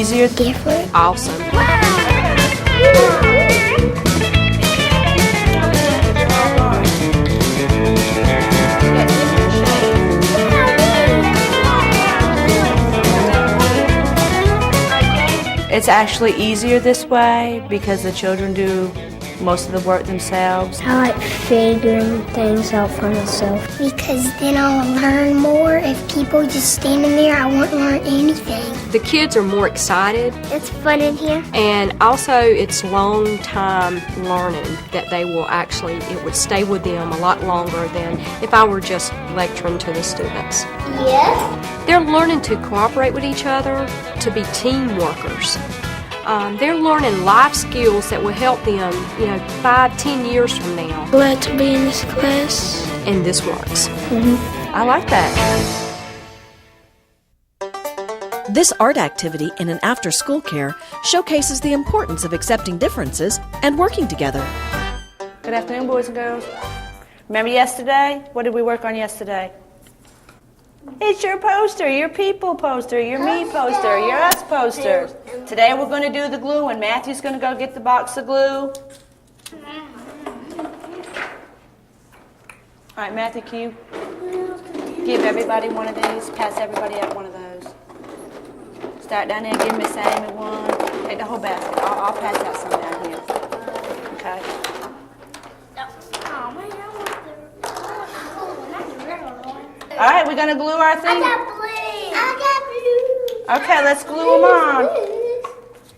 easier. Different. Awesome. It's actually easier this way because the children do most of the work themselves. I like figuring things out for myself. Because then I'll learn more. If people just standing there, I won't learn anything. The kids are more excited, It's fun in here. and also it's long time learning that they will actually, it would stay with them a lot longer than if I were just lecturing to the students. Yes. They're learning to cooperate with each other, to be team workers. They're learning life skills that will help them, 5-10 years from now. Glad to be in this class. And this works. I like that. This art activity in an after-school care showcases the importance of accepting differences and working together. Good afternoon, boys and girls. Remember yesterday? What did we work on yesterday? It's your poster, your people poster, your me poster, your us poster. Today we're going to do the glue, and Matthew's going to go get the box of glue. All right, Matthew, can you give everybody one of these? Pass everybody out one of those. Start down there, give Miss Amy one. Take the whole basket. I'll pass out some down here. Okay. All right, we're going to glue our thing. Okay, let's glue them on.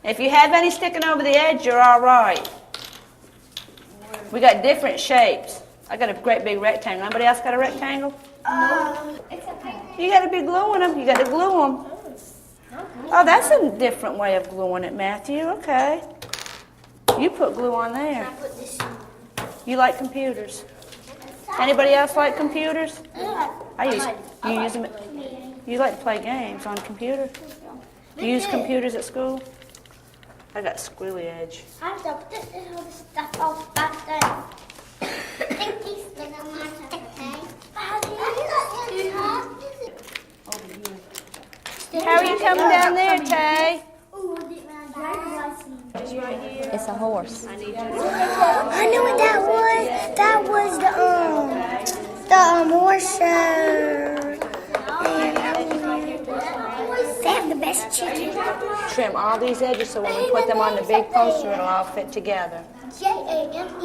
If you have any sticking over the edge, you're all right. We got different shapes. I got a great big rectangle. Anybody else got a rectangle? You got to be gluing them. You got to glue them. Oh, that's a different way of gluing it, Matthew. Okay. You put glue on there. You like computers? Anybody else like computers? You use them. You like to play games on computer? You use computers at school? I got squilly edge. I have to put this stuff off back there. How are you coming down there, Tay? It's a horse. I know what that was. That was the horse show. They have the best chicken. Trim all these edges so when we put them on the big poster, it'll all fit together.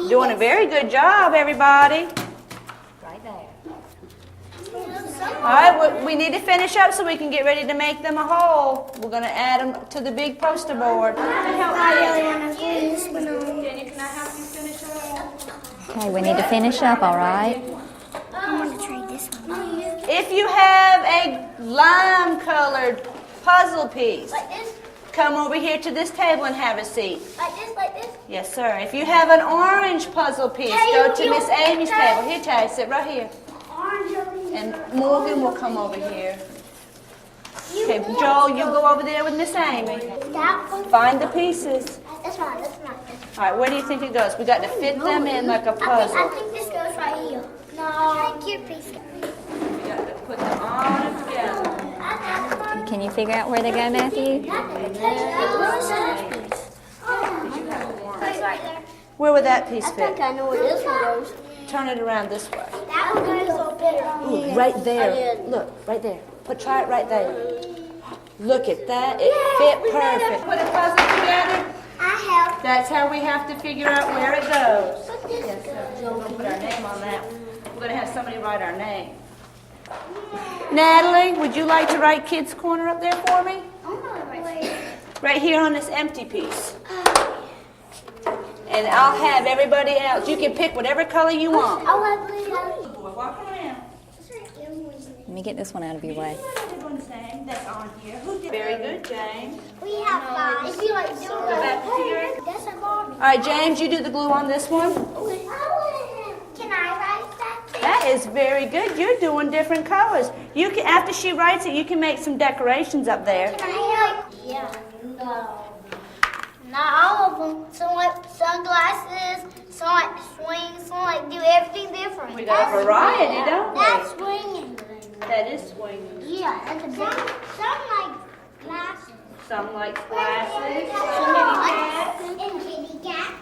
Doing a very good job, everybody. Right there. All right, we need to finish up so we can get ready to make them a whole. We're going to add them to the big poster board. Okay, we need to finish up, all right? I want to try this one. If you have a lime-colored puzzle piece, Like this? come over here to this table and have a seat. Like this? Like this? Yes, sir. If you have an orange puzzle piece, go to Miss Amy's table. Here, Tay, sit right here. Orange over here. And Morgan will come over here. Okay, Joel, you go over there with Miss Amy. That one? Find the pieces. That's right. That's right. All right, where do you think it goes? We got to fit them in like a I puzzle. think this goes right here. No. Take your piece. We got to put them all together. Can you figure out where they go, Matthew? Where would that piece fit? I know where this one goes. Turn it around this way. That one goes a little better. Ooh, right there. Look, right there. Try it right there. Look at that. It fit perfect. Put a puzzle together. I have. That's how we have to figure out where it goes. Yes, sir. We're going to put our name on that. We're going to have somebody write our name. Natalie, would you like to write Kids Corner up there for me? Right here on this empty piece. And I'll have everybody else. You can pick whatever color you want. I'll have blue. Walk around. Let me get this one out of your way. That's on here. Very good, James. We have five. If you like do Go back here. that's a Barbie. All right, James, you do the glue on this one. Can I write that? That is very good. You're doing different colors. You can, after she writes it, you can make some decorations up there. Can I help? Yeah. No. Not all of them. Some like sunglasses, some like swing, some like do everything different. We got a variety, don't we? That's swinging. That is swinging. Yeah, and some like glasses. Some like glasses, some hats. And kitty cat.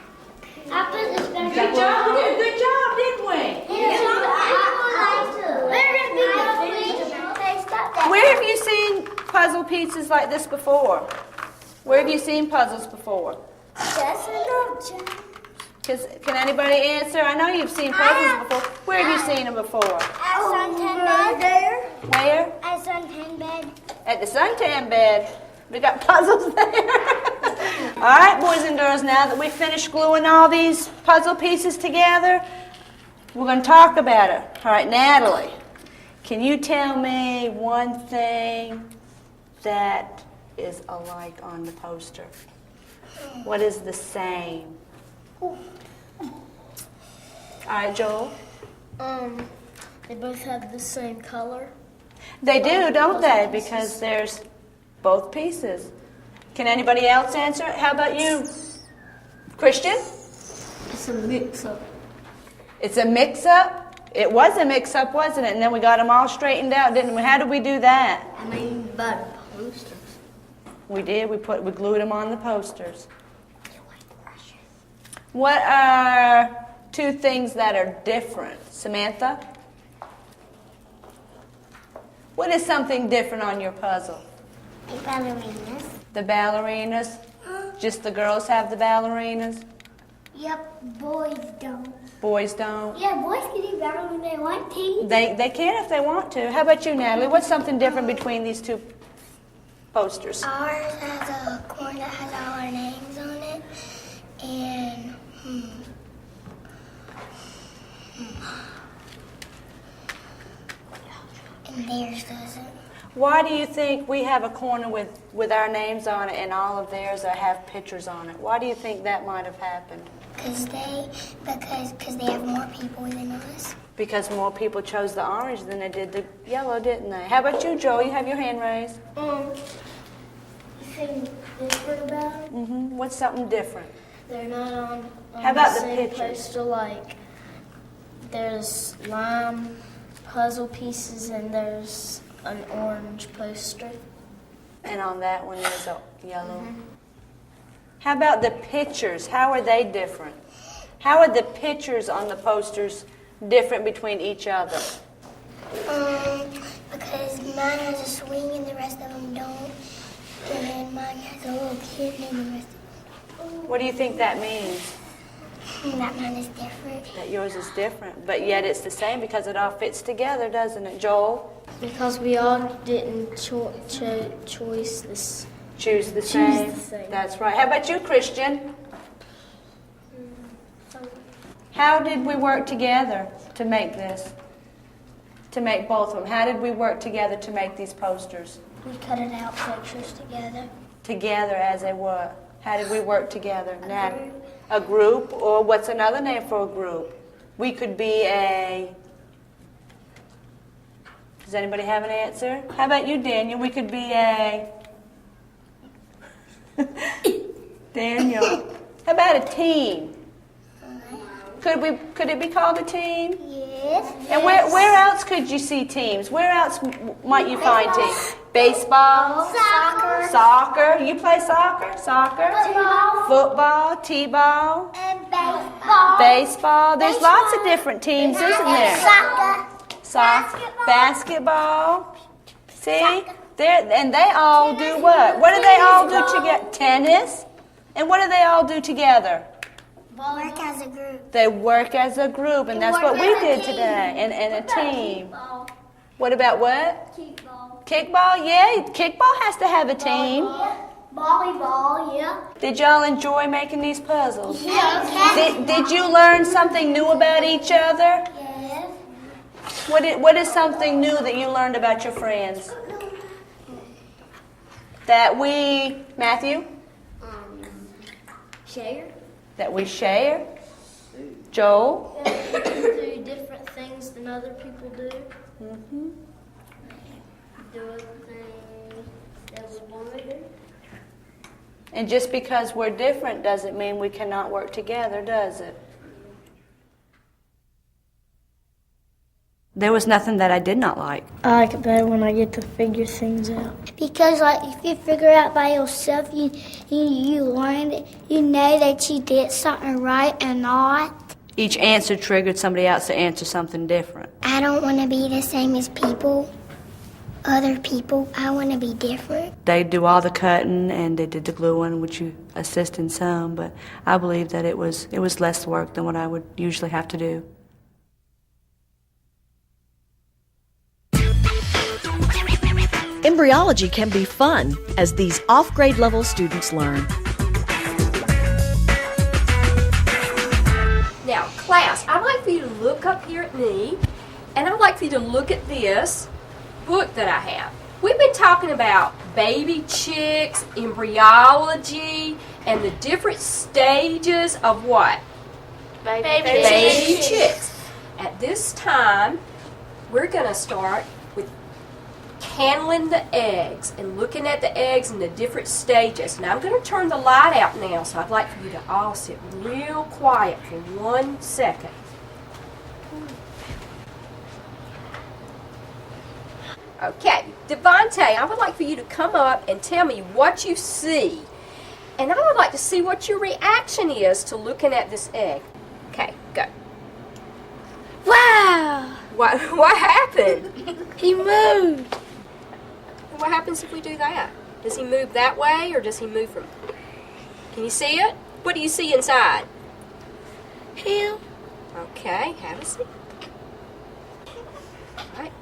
I put this back. Good job, we did a good job, didn't we? Where have you seen puzzle pieces like this before? Where have you seen puzzles before? Can anybody answer? I know you've seen puzzles before. Where have you seen them before? At suntan bed. Where? At suntan bed. At the suntan bed. We got puzzles there. All right, boys and girls, now that we finished gluing all these puzzle pieces together, we're going to talk about it. All right, Natalie, can you tell me one thing that is alike on the poster? What is the same? All right, Joel? They both have the same color. They do, don't they? Because there's both pieces. Can anybody else answer it? How about you, Christian? It's a mix-up. It's a mix-up? It was a mix-up, wasn't it? And then we got them all straightened out, didn't we? How did we do that? I mean, by the posters. We did. We glued them on the posters. What are two things that are different? Samantha? What is something different on your puzzle? The ballerinas. The ballerinas? Just the girls have the ballerinas? Yep, boys don't. Boys don't? Yeah, boys can do ballerina when they want to. They can if they want to. How about you, Natalie? What's something different between these two posters? Ours has a corn that has all our names on it, and theirs doesn't. Why do you think we have a corner with our names on it and all of theirs that have pictures on it? Why do you think that might have happened? Because they have more people than us. Because more people chose the orange than they did the yellow, didn't they? How about you, Joe? You have your hand raised. Thing different about it, What's something different? they're not on How about the same pictures? poster. Like, there's lime puzzle pieces and there's an orange poster. And on that one there's a yellow. How about the pictures? How are they different? How are the pictures on the posters different between each other? Because mine has a swing and the rest of them don't. And mine has a little kid and the rest of them What do you think that means? don't. That mine is different. That yours is different, but yet it's the same because it all fits together, doesn't it, Joel? Because we all didn't choose this. Choose the same. the same. That's right. How about you, Christian? How did we work together to make this? To make both of them? How did we work together to make these posters? We cut it out pictures together. Together as a what? How did we work together? A group, or what's another name for a group? We could be a... Does anybody have an answer? How about you, Daniel? We could be a... Daniel. How about a team? Could it be called a team? Yes. And where else could you see teams? Where else might you find teams? Baseball? Soccer. You play soccer? Soccer. Football. T-ball. And baseball. Baseball. There's lots of different teams, isn't there? Soccer. Basketball. See? And they all do what? What do they all do together? Tennis. And what do they all do together? Work as a group. They work as a group, and that's what we did today, and a team. What about what? Kickball. Kickball? Yeah, kickball has to have a team. Volleyball, yeah. Did y'all enjoy making these puzzles? Yes. Did you learn something new about each other? Yes. What is something new that you learned about your friends? That we, Matthew? Share. That we share? Joel? Do different things than other people do. Do things that we want to do. And just because we're different doesn't mean we cannot work together, does it? There was nothing that I did not like. I like it better when I get to figure things out. Because like if you figure out by yourself, you learn it. You know that you did something right and not. Each answer triggered somebody else to answer something different. I don't want to be the same as people. Other people. I want to be different. They do all the cutting and they did the gluing, which you assist in some, but I believe that it was less work than what I would usually have to do. Embryology can be fun as these off-grade level students learn. Now, class, I'd like for you to look up here at me, and I'd like for you to look at this book that I have. We've been talking about baby chicks, embryology, and the different stages of what? Baby chicks. At this time, we're going to start with handling the eggs and looking at the eggs in the different stages. Now I'm going to turn the light out now, so I'd like for you to all sit real quiet for 1 second. Okay, Devontae, I would like for you to come up and tell me what you see. And I would like to see what your reaction is to looking at this egg. Okay, go. Wow! What happened? He moved. What happens if we do that? Does he move that way or does he move from... Can you see it? What do you see inside? Him. Okay, have a seat. All right.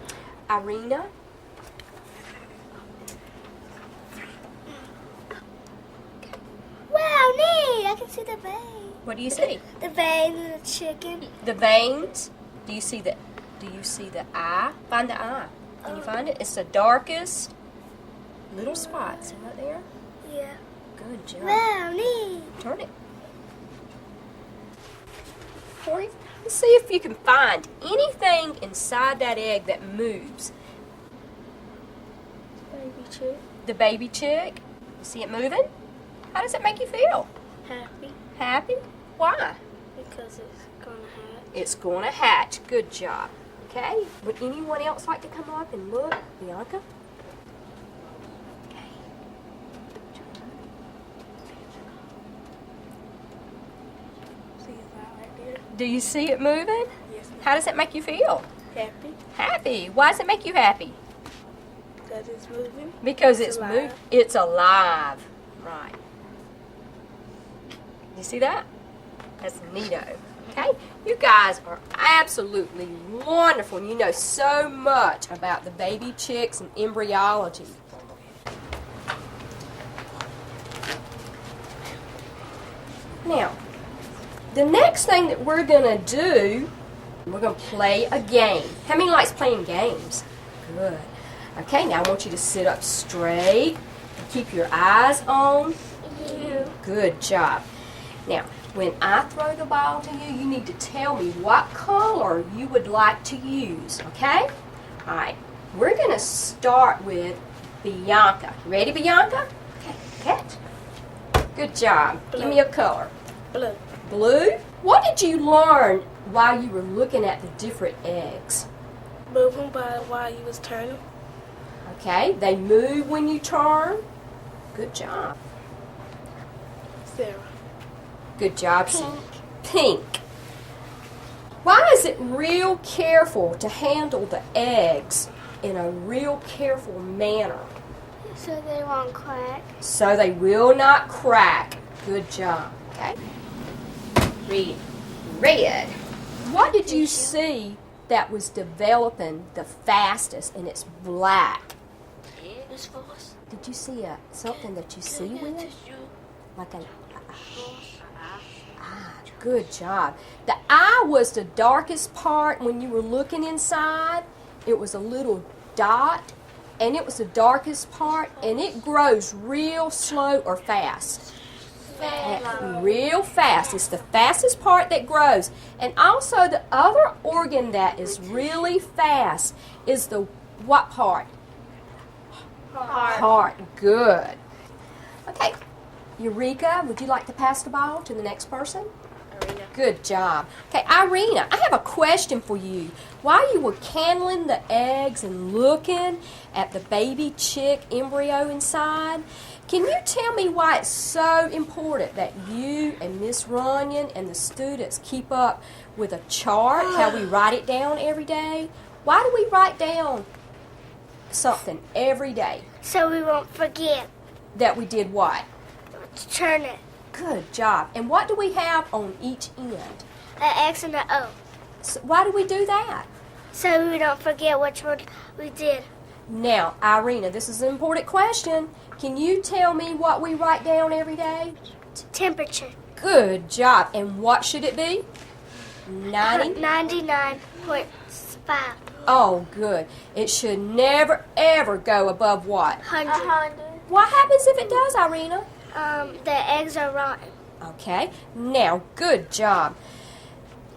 Irina. Wow, neat! I can see the vein. What do you see? The vein and the chicken. The veins. Do you see the eye? Find the eye. Can you find it? It's the darkest little spots right there. Yeah. Good job. Wow, neat. Turn it. Corey, let's see if you can find anything inside that egg that moves. Baby chick. The baby chick. You see it moving? How does it make you feel? Happy. Happy? Why? Because it's gonna hatch. It's going to hatch. Good job. Okay. Would anyone else like to come up and look? Bianca? Okay. See it right there? Do you see it moving? Yes, ma'am. How does it make you feel? Happy. Happy. Why does it make you happy? Because it's moving. Because It's it's alive. moving. It's alive. Right. You see that? That's neato. Okay? You guys are absolutely wonderful. And you know so much about the baby chicks and embryology. Now, the next thing that we're going to do, we're going to play a game. How many likes playing games? Good. Okay, now I want you to sit up straight. Keep your eyes on you. Good job. Now, when I throw the ball to you, you need to tell me what color you would like to use, okay? All right, we're going to start with Bianca. Ready, Bianca? Okay, catch. Good job. Give me a color. Blue. Blue? What did you learn while you were looking at the different eggs? Moving by while you was turning. Okay, they move when you turn. Good job. Sarah. Good job. Pink. Why is it real careful to handle the eggs in a real careful manner? So they won't crack. So they will not crack. Good job. Okay. Red. What did you see that was developing the fastest and it's black? This force. Did you see something that you see with it? Like an good job. The eye was the darkest part when you were looking inside. It was a little dot, and it was the darkest part, and it grows real slow or fast. Real fast. It's the fastest part that grows. And also the other organ that is really fast is the what part? Heart. Good. Okay. Eureka, would you like to pass the ball to the next person? Arena. Good job. Okay, Irina, I have a question for you. While you were candling the eggs and looking at the baby chick embryo inside, can you tell me why it's so important that you and Miss Runyon and the students keep up with a chart, how we write it down every day? Why do we write down something every day? So we won't forget That we did what? to turn it. Good job. And what do we have on each end? An X and an O. So why do we do that? So we don't forget which one we did. Now, Irina, this is an important question. Can you tell me what we write down every day? Temperature. Good job. And what should it be? 90? 99.5. Oh, good. It should never, ever go above what? 100. What happens if it does, Irina? The eggs are rotten. Okay. Now, good job.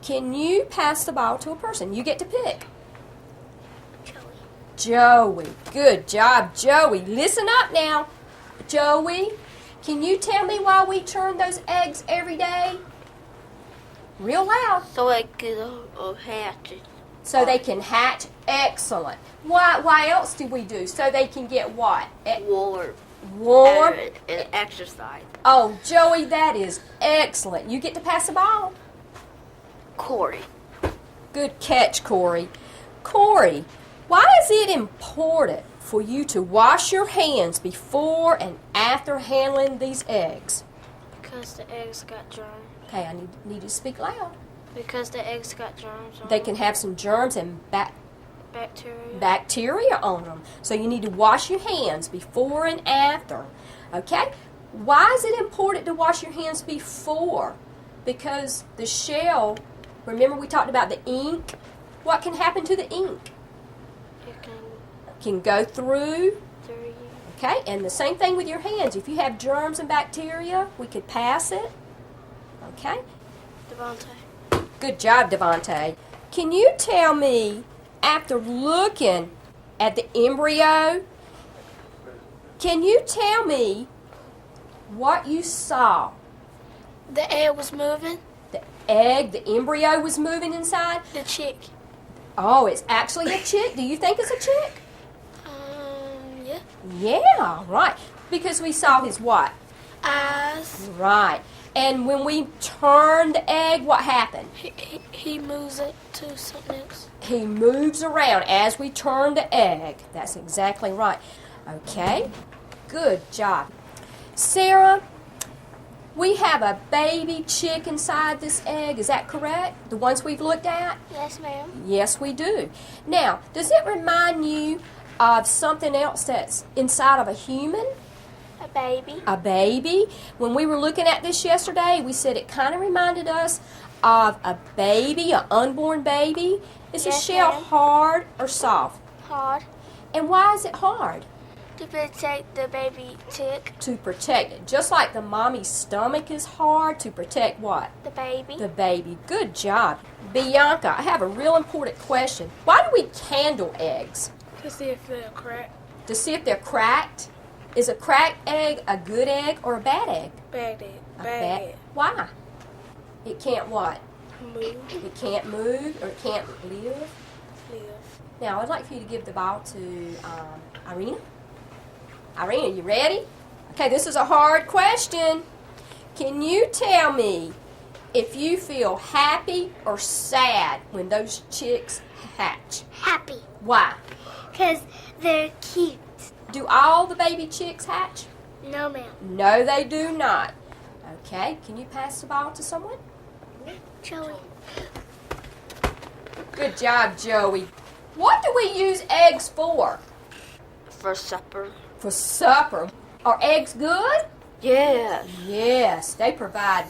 Can you pass the ball to a person? You get to pick. Joey. Good job, Joey. Listen up now. Joey, can you tell me why we turn those eggs every day? Real loud. So I could hatch it. So they can hatch. Excellent. Why else do we do? So they can get what? Warm. And exercise. Oh, Joey, that is excellent. You get to pass the ball. Corey. Good catch, Corey. Corey, why is it important for you to wash your hands before and after handling these eggs? Because the eggs got germs. Okay, I need you to speak loud. Because the eggs got germs on They can have some germs and bacteria. bacteria on them. So you need to wash your hands before and after. Okay? Why is it important to wash your hands before? Because the shell, remember we talked about the ink? What can happen to the ink? It Can go through. through you. Okay? And the same thing with your hands. If you have germs and bacteria, we could pass it. Okay? Devontae. Good job, Devontae. Can you tell me, after looking at the embryo, can you tell me what you saw? The egg was moving. The egg, the embryo was moving inside? The chick. Oh, it's actually a chick. Do you think it's a chick? Yeah. Yeah, right. Because we saw his what? Eyes. Right. And when we turned the egg, what happened? He moves it to something else. He moves around as we turn the egg. That's exactly right. Okay, good job. Sarah, we have a baby chick inside this egg. Is that correct? The ones we've looked at? Yes, ma'am. Yes, we do. Now, does it remind you of something else that's inside of a human? A baby. A baby. When we were looking at this yesterday, we said it kind of reminded us of a baby, an unborn baby. Is the Yes, shell ma'am. hard or soft? Hard. And why is it hard? To protect the baby chick. To protect it. Just like the mommy's stomach is hard to protect what? The baby. The baby. Good job. Bianca, I have a real important question. Why do we candle eggs? To see if they're cracked. To see if they're cracked? Is a cracked egg a good egg or a bad egg? Bad egg. A bad. Why? It can't what? Move. It can't move or it can't live? Live. Now, I'd like for you to give the ball to Irina. Irina, you ready? Okay, this is a hard question. Can you tell me if you feel happy or sad when those chicks hatch? Happy. Why? Because they're cute. Do all the baby chicks hatch? No, ma'am. No, they do not. Okay, can you pass the ball to someone? Joey. Good job, Joey. What do we use eggs for? For supper. For supper. Are eggs good? Yeah. Yes, they provide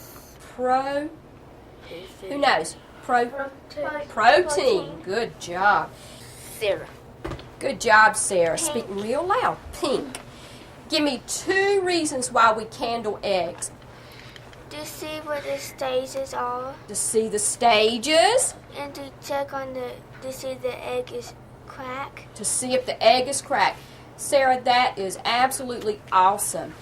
who knows? Protein. Good job. Sarah. Good job, Sarah. Speaking real loud. Pink. Give me 2 reasons why we candle eggs. To see what the stages are. To see the stages. And to check on to see the egg is cracked. To see if the egg is cracked. Sarah, that is absolutely awesome.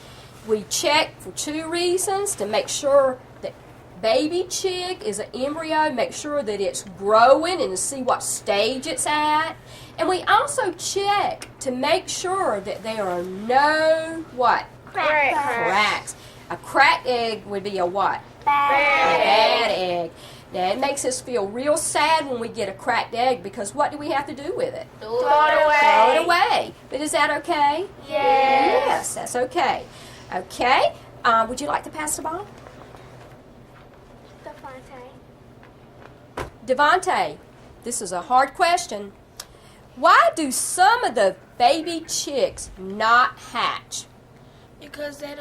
We check for 2 reasons: to make sure that baby chick is an embryo, make sure that it's growing and to see what stage it's at. And we also check to make sure that there are no what? Cracks. A cracked egg would be a what? Bad egg. Now, it makes us feel real sad when we get a cracked egg because what do we have to do with it? Throw it Throw it away. But is that okay? Yes. Yes, that's okay. Okay. Would you like to pass the ball? Devontae, this is a hard question. Why do some of the baby chicks not hatch? Because they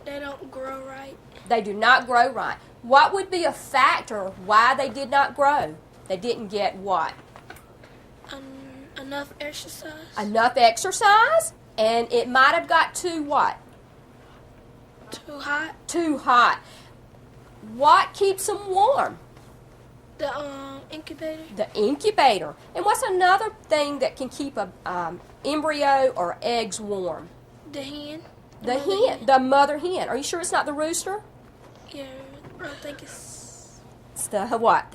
don't grow right. They do not grow right. What would be a factor why they did not grow? They didn't get what? Enough exercise. Enough exercise, and it might have got too what? Too hot. Too hot. What keeps them warm? The incubator. The incubator. And what's another thing that can keep a embryo or eggs warm? The hen. The hen, the mother hen. Are you sure it's not the rooster? Yeah, I think it's It's the what?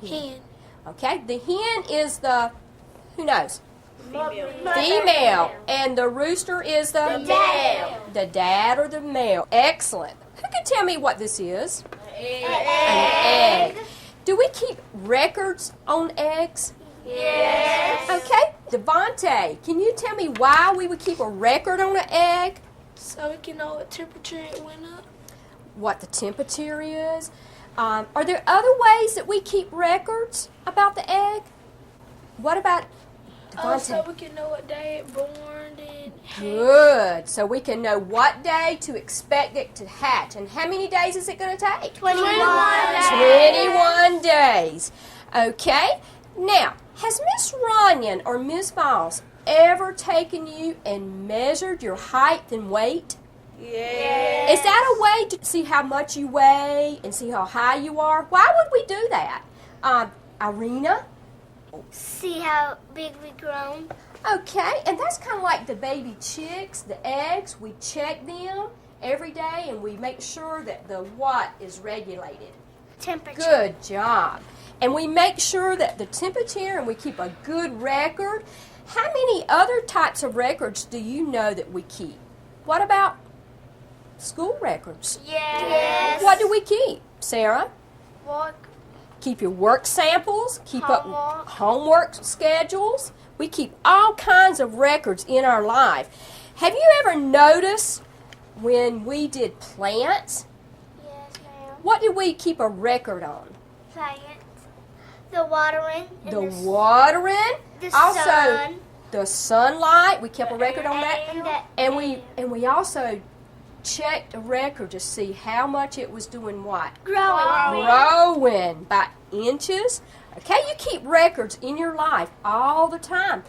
The hen. Okay, the hen is the, who knows? Female. And the rooster is the Dad. The dad or the male. Excellent. Who can tell me what this is? An egg. Do we keep records on eggs? Yes. Okay, Devontae, can you tell me why we would keep a record on an egg? So we can know what temperature it went up. What the temperature is? Are there other ways that we keep records about the egg? What about Devontae? So we can know what day it born and Good. So we can know what day to expect it to hatch. And how many days is it going to take? 21 days. Okay. Now, has Miss Runyon or Miss Voss ever taken you and measured your height and weight? yeah. Is that a way to see how much you weigh and see how high you are? Why would we do that? Irina? See how big we grown. Okay, and that's kind of like the baby chicks, the eggs. We check them every day and we make sure that the what is regulated. Temperature. Good job. And we make sure that the temperature and we keep a good record. How many other types of records do you know that we keep? What about school records? Yes. What do we keep, Sarah? Work. Keep your work samples, keep up Homework. homework schedules. We keep all kinds of records in our life. Have you ever noticed when we did plants, Yes, ma'am. what did we keep a record on? Plants. The watering. And The the watering, the also sun. the sunlight. We kept a record on that, And the and we also checked a record to see how much it was doing what? Growing by inches. Okay, you keep records in your life all the time.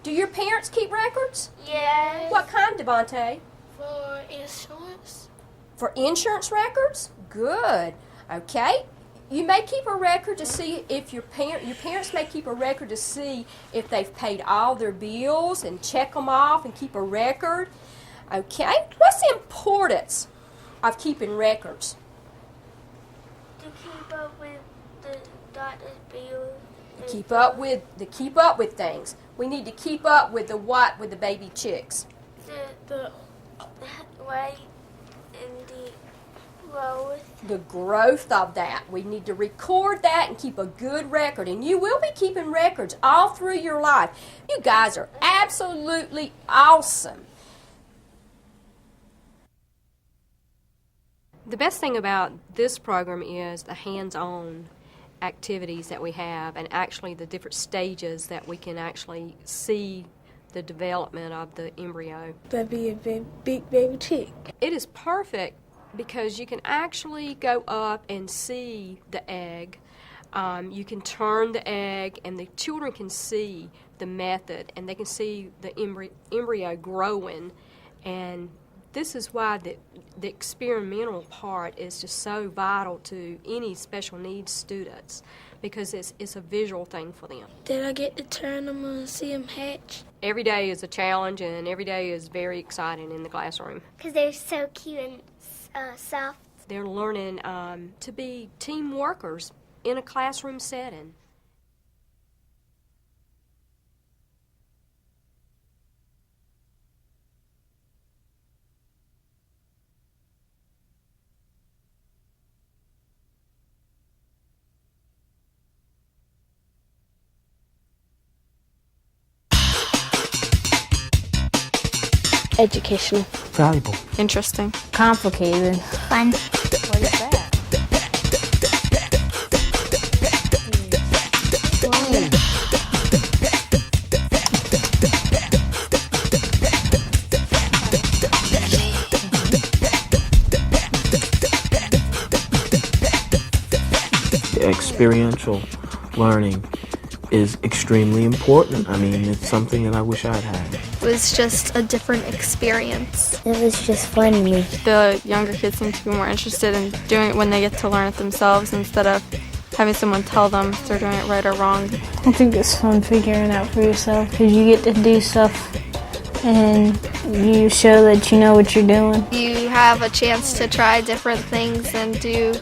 Do your parents keep records? Yes. What kind, Devontae? For insurance. For insurance records? Good. Okay. You may keep a record to see if your parents may keep a record to see if they've paid all their bills and check them off and keep a record. Okay. What's the importance of keeping records? To keep up with the doctor's bills. Keep up with things. We need to keep up with the what with the baby chicks. The weight and the growth. The growth of that. We need to record that and keep a good record. And you will be keeping records all through your life. You guys are absolutely awesome. The best thing about this program is the hands-on activities that we have and actually the different stages that we can actually see the development of the embryo. That'd be a big baby chick. It is perfect because you can actually go up and see the egg. You can turn the egg and the children can see the method and they can see the embryo growing. And this is why the experimental part is just so vital to any special needs students because it's a visual thing for them. Did I get to turn them and see them hatch? Every day is a challenge and every day is very exciting in the classroom. Because they're so cute and soft They're learning to be team workers in a classroom setting. Educational. Valuable. Interesting. Complicated. Fun. What is that? Experiential learning is extremely important. I mean, it's something that I wish I'd had. It was just a different experience. It was just fun to me. The younger kids seem to be more interested in doing it when they get to learn it themselves instead of having someone tell them if they're doing it right or wrong. I think it's fun figuring out for yourself because you get to do stuff and you show that you know what you're doing. You have a chance to try different things and do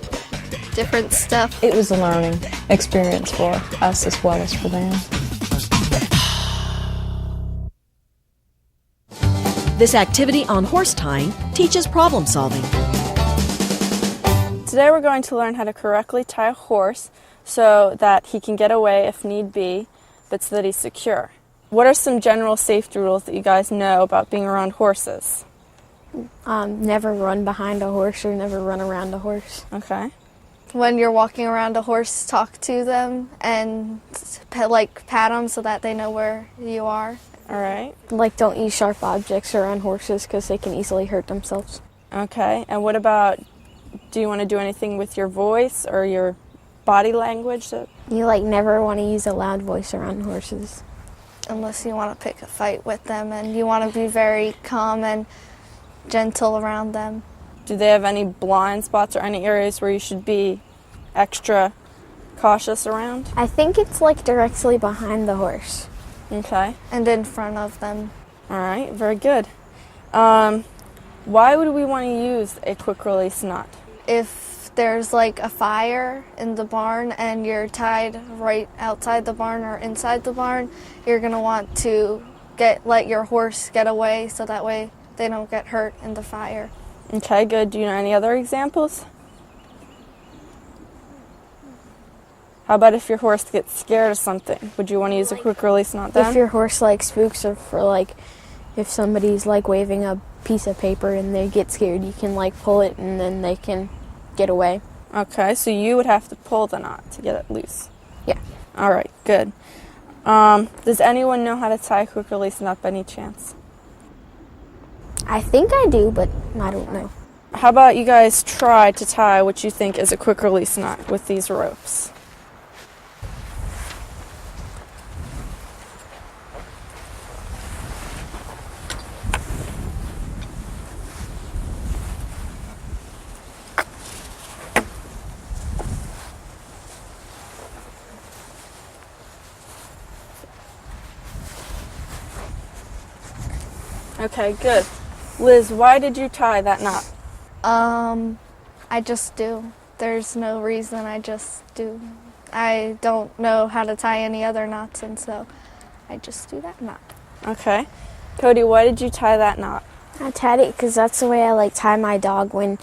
different stuff. It was a learning experience for us as well as for them. This activity on horse tying teaches problem solving. Today we're going to learn how to correctly tie a horse so that he can get away if need be, but so that he's secure. What are some general safety rules that you guys know about being around horses? Never run behind a horse or never run around a horse. Okay. When you're walking around a horse, talk to them and pat them so that they know where you are. All right. Like, don't use sharp objects around horses because they can easily hurt themselves. Okay. And what about, do you want to do anything with your voice or your body language? You never want to use a loud voice around horses. Unless you want to pick a fight with them and you want to be very calm and gentle around them. Do they have any blind spots or any areas where you should be extra cautious around? I think it's directly behind the horse. Okay. And in front of them. All right, very good. Why would we want to use a quick release knot? If there's a fire in the barn and you're tied right outside the barn or inside the barn, you're going to want to let your horse get away so that way they don't get hurt in the fire. Okay, good. Do you know any other examples? How about if your horse gets scared of something? Would you want to use a quick release knot then? If your horse spooks, or for if somebody's waving a piece of paper and they get scared, you can pull it and then they can get away. Okay, so you would have to pull the knot to get it loose. Yeah. All right, good. Does anyone know how to tie a quick release knot by any chance? I think I do, but I don't know. How about you guys try to tie what you think is a quick release knot with these ropes? Okay, good. Liz, why did you tie that knot? I just do. There's no reason, I just do. I don't know how to tie any other knots, and so I just do that knot. Okay. Cody, why did you tie that knot? I tied it because that's the way I tie my dog when